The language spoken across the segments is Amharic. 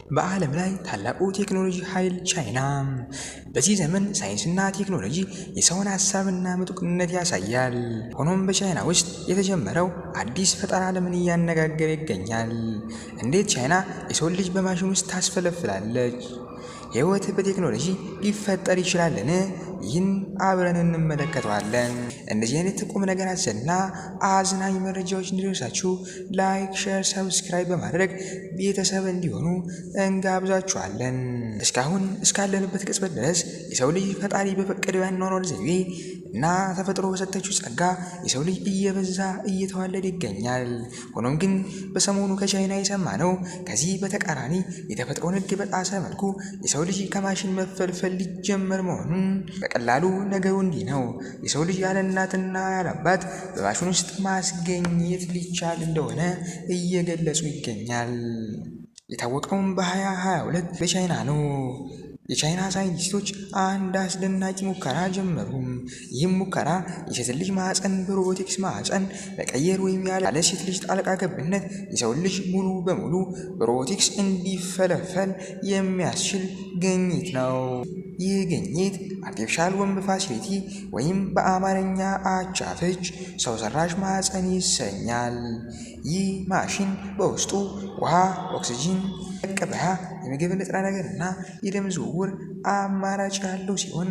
በዓለም ላይ ታላቁ ቴክኖሎጂ ኃይል ቻይና። በዚህ ዘመን ሳይንስና ቴክኖሎጂ የሰውን ሀሳብና ምጡቅነት ያሳያል። ሆኖም በቻይና ውስጥ የተጀመረው አዲስ ፈጠራ ዓለምን እያነጋገረ ይገኛል። እንዴት ቻይና የሰው ልጅ በማሽን ውስጥ ታስፈለፍላለች? ሕይወት በቴክኖሎጂ ሊፈጠር ይችላልን? ይህን አብረን እንመለከተዋለን። እንደዚህ አይነት ቁም ነገር አዘልና አዝናኝ መረጃዎች እንዲደርሳችሁ ላይክ፣ ሼር፣ ሰብስክራይብ በማድረግ ቤተሰብ እንዲሆኑ እንጋብዛችኋለን። እስካሁን እስካለንበት ቅጽበት ድረስ የሰው ልጅ ፈጣሪ በፈቀደው ያኗኗር ዘይቤ እና ተፈጥሮ በሰጠችው ጸጋ የሰው ልጅ እየበዛ እየተዋለደ ይገኛል። ሆኖም ግን በሰሞኑ ከቻይና የሰማነው ከዚህ በተቃራኒ የተፈጥሮን ሕግ በጣሰ መልኩ የሰው ልጅ ከማሽን መፈልፈል ሊጀመር መሆኑን። በቀላሉ ነገሩ እንዲህ ነው። የሰው ልጅ ያለ እናትና ያለ አባት በማሽን ውስጥ ማስገኘት ሊቻል እንደሆነ እየገለጹ ይገኛል። የታወቀውም በ2022 በቻይና ነው። የቻይና ሳይንቲስቶች አንድ አስደናቂ ሙከራ ጀመሩ። ይህም ሙከራ የሴት ልጅ ማህፀን በሮቦቲክስ ማህፀን መቀየር ወይም ያለ ሴት ልጅ ጣልቃ ገብነት የሰው ልጅ ሙሉ በሙሉ በሮቦቲክስ እንዲፈለፈል የሚያስችል ግኝት ነው። ይህ ግኝት አርቲፊሻል ወምብ ፋሲሊቲ ወይም በአማርኛ አቻ ፍች ሰው ሰራሽ ማህፀን ይሰኛል። ይህ ማሽን በውስጡ ውሃ፣ ኦክሲጂን፣ መቀበያ፣ የምግብ ንጥረ ነገር እና የደም ዝውውር አማራጭ ያለው ሲሆን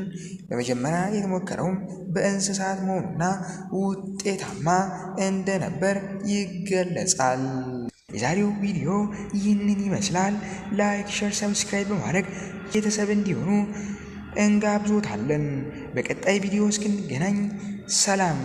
በመጀመሪያ የተሞከረውም በእንስሳት መሆኑና ውጤታማ እንደነበር ይገለጻል። የዛሬው ቪዲዮ ይህንን ይመስላል። ላይክ፣ ሼር፣ ሰብስክራይብ በማድረግ ቤተሰብ እንዲሆኑ እንጋብዞታለን። በቀጣይ ቪዲዮ እስክንገናኝ ሰላም።